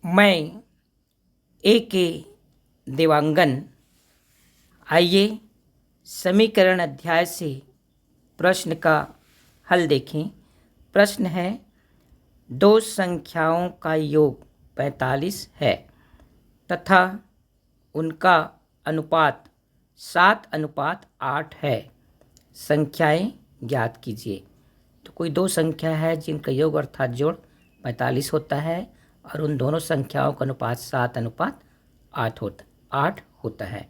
मैं ए के देवांगन। आइए समीकरण अध्याय से प्रश्न का हल देखें। प्रश्न है, दो संख्याओं का योग 45 है तथा उनका अनुपात 7:8 है। संख्याएं ज्ञात कीजिए। तो कोई दो संख्या है जिनका योग अर्थात जोड़ 45 होता है और उन दोनों संख्याओं का अनुपात 7:8 होता है।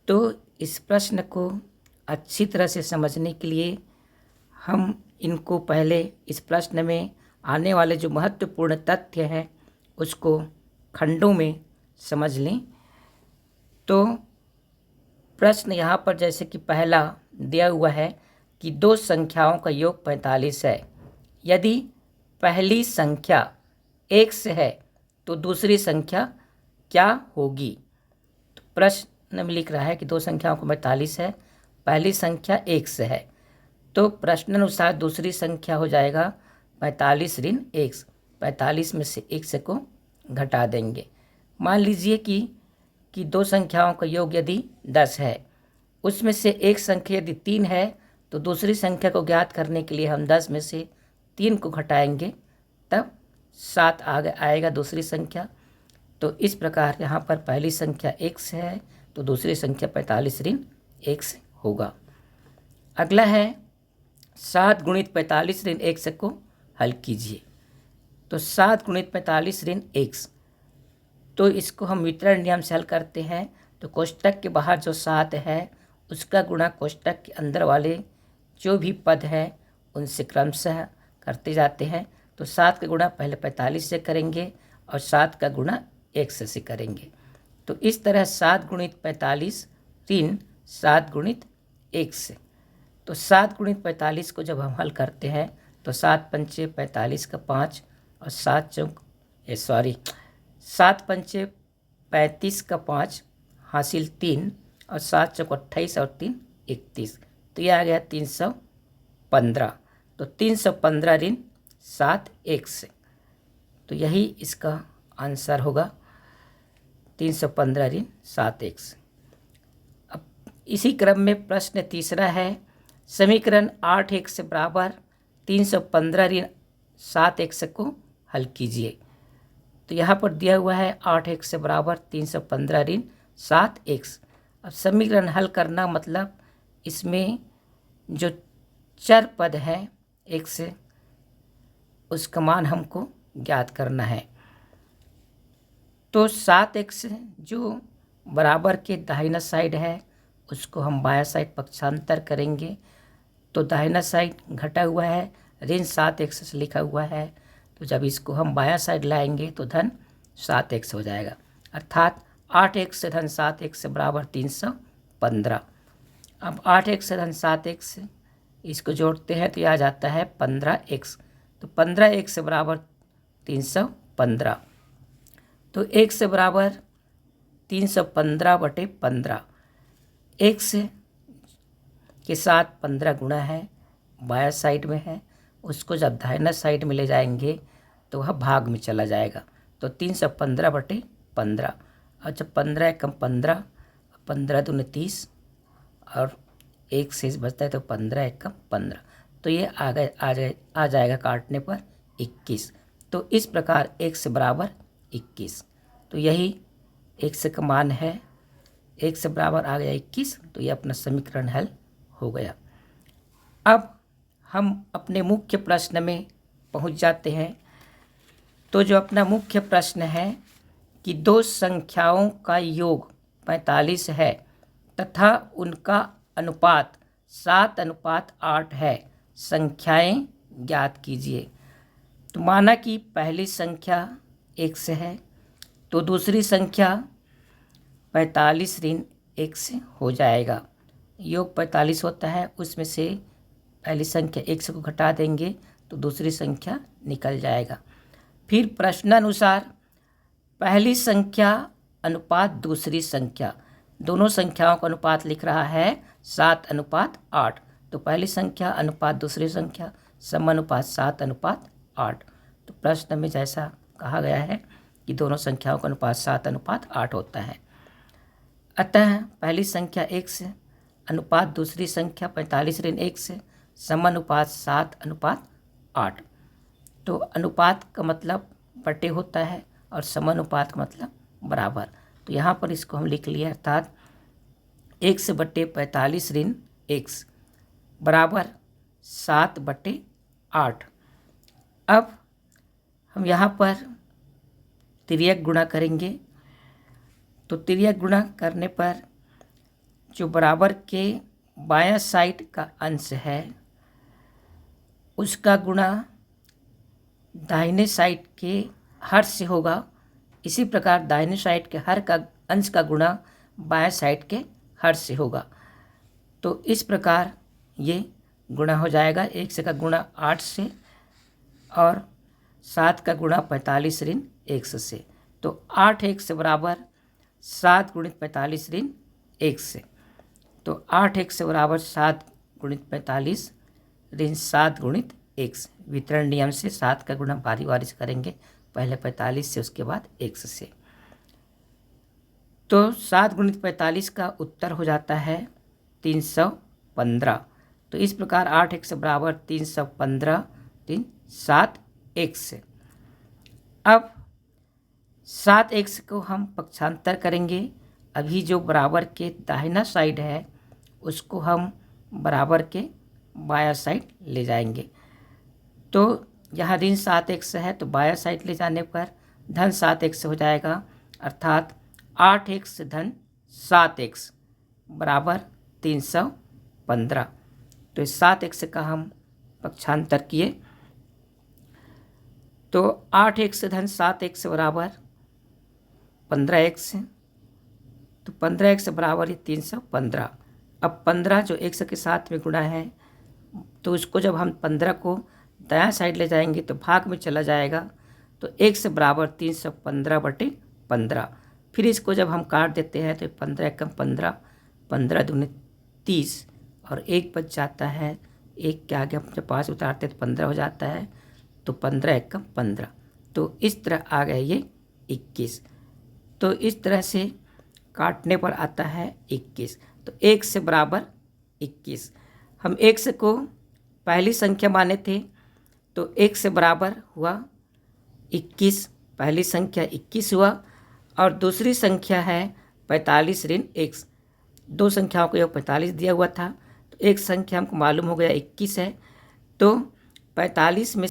तो इस प्रश्न को अच्छी तरह से समझने के लिए हम इनको पहले इस प्रश्न में आने वाले जो महत्वपूर्ण तथ्य हैं उसको खंडों में समझ लें। तो प्रश्न यहाँ पर जैसे कि पहला दिया हुआ है कि दो संख्याओं का योग 45 है। यदि पहली संख्या x है तो दूसरी संख्या क्या होगी। तो प्रश्न में लिख रहा है कि दो संख्याओं को 45 है, पहली संख्या x है, तो प्रश्नानुसार दूसरी संख्या हो जाएगा 45 ऋण x। 45 में से x को घटा देंगे। मान लीजिए कि दो संख्याओं का योग यदि 10 है, उसमें से एक संख्या यदि 3 है तो दूसरी संख्या को ज्ञात करने के लिए हम 10 में से 3 को घटाएंगे, तब 7 आएगा दूसरी संख्या। तो इस प्रकार यहाँ पर पहली संख्या x है तो दूसरी संख्या 45 ऋण x होगा। अगला है 7 गुणित 45 ऋण x को हल कीजिए। तो 7 गुणित 45 ऋण x, तो इसको हम वितरण नियम से हल करते हैं। तो कोष्टक के बाहर जो 7 है उसका गुणा कोष्टक के अंदर वाले जो भी पद है उनसे क्रमशः करते जाते हैं। तो 7 का गुणा पहले 45 से करेंगे और 7 का गुणा x से करेंगे। तो इस तरह 7 गुणित 45 ऋण 7 गुणित x। तो 7 गुणित 45 को जब हम हल करते हैं तो 7 पंचे 45 का 5 और 7 पंचे 35 का 5 हासिल 3 और 7 चौक 28 और 3 31। तो यह आ गया 315। तो 315 ऋण 7x। तो यही इसका आंसर होगा, 315 ऋण 7x। अब इसी क्रम में प्रश्न तीसरा है, समीकरण 8x बराबर 315 ऋण 7x को हल कीजिए। तो यहाँ पर दिया हुआ है 8x बराबर 315 ऋण 7x। अब समीकरण हल करना मतलब इसमें जो चर पद है x, उसका मान हमको ज्ञात करना है। तो 7x जो बराबर के दाहिना साइड है उसको हम बायां साइड पक्षांतर करेंगे। तो दाहिना साइड घटा हुआ है, ऋण 7x लिखा हुआ है, तो जब इसको हम बायां साइड लाएंगे तो धन 7x हो जाएगा। अर्थात 8x से धन 7x बराबर 315। अब 8x से धन 7x इसको जोड़ते हैं तो यह आ जाता है 15x। तो 15x बराबर 315। तो x बराबर 315/15। x के साथ 15 गुणा है, बायां साइड में है, उसको जब दाहिना साइड में ले जाएंगे तो वह भाग में चला जाएगा। तो 315/15 और जब 15 एकम 15, 15 दूनी 30 और एक शेष बचता है तो 15 एकम 15। तो ये आ जाएगा काटने पर 21। तो इस प्रकार x बराबर 21। तो यही x का मान है, x बराबर आ गया 21। तो ये अपना समीकरण हल हो गया। अब हम अपने मुख्य प्रश्न में पहुंच जाते हैं। तो जो अपना मुख्य प्रश्न है कि दो संख्याओं का योग 45 है तथा उनका अनुपात 7:8 है, संख्याएं ज्ञात कीजिए। तो माना कि पहली संख्या x है तो दूसरी संख्या 45 ऋण x हो जाएगा। योग 45 होता है, उसमें से पहली संख्या x को घटा देंगे तो दूसरी संख्या निकल जाएगा। फिर प्रश्नानुसार पहली संख्या अनुपात दूसरी संख्या, दोनों संख्याओं का अनुपात लिख रहा है 7:8। तो पहली संख्या अनुपात दूसरी संख्या समानुपात 7:8। तो प्रश्न में जैसा कहा गया है कि दोनों संख्याओं का अनुपात 7:8 होता है। अतः पहली संख्या x अनुपात दूसरी संख्या 45-1 समानुपात 7:8। तो अनुपात का मतलब बटे होता है और समानुपात का मतलब बराबर। तो यहाँ पर इसको हम लिख लिए, अर्थात x बटे 45-1 बराबर 7/8। अब हम यहाँ पर तिर्यक गुणा करेंगे। तो तिर्यक गुणा करने पर जो बराबर के बायां साइड का अंश है उसका गुणा दाहिने साइड के हर से होगा। इसी प्रकार दाहिने साइड के हर का अंश का गुणा बाएं साइड के हर से होगा। तो इस प्रकार ये गुणा हो जाएगा। 1 का गुणा 8 से और 7 का गुणा 45-1 से। तो 8x बराबर 7 × 45-1 से। तो 8x बराबर 7 × 45-7 × 1। वितरण नियम से 7 का गुणा बारी बारी से करेंगे, पहले 45 से उसके बाद 1 से। तो 7 × 45 का उत्तर हो जाता है 315। तो इस प्रकार 8x बराबर 315 3 7x। अब 7x को हम पक्षांतर करेंगे। अभी जो बराबर के दाहिना साइड है उसको हम बराबर के बायां साइड ले जाएंगे। तो यहाँ ऋण 7x है तो बायां साइड ले जाने पर धन 7x हो जाएगा, अर्थात 8x धन 7x बराबर 315। तो इस 7x का हम पक्षांतर किए तो 8x धन 7x बराबर 15x। तो 15x बराबर 315। अब 15 जो x के साथ में गुणा है तो उसको जब हम 15 को दायां साइड ले जाएंगे तो भाग में चला जाएगा। तो x बराबर 315/15। फिर इसको जब हम काट देते हैं तो 15 कम 15, 15 दूनी 30 और 1 बच जाता है। 1 के आगे हम जब 5 उतारते तो 15 हो जाता है। तो 15 कम 15। तो इस तरह आ गया ये 21। तो इस तरह से काटने पर आता है 21। तो 1 से बराबर 21। हम x को पहली संख्या माने थे तो 1 से बराबर हुआ 21। पहली संख्या 21 हुआ और दूसरी संख्या है 45-1। दो संख्याओं को योग 45 दिया हुआ था। तो एक संख्या हमको मालूम हो गया 21 है। तो 45 में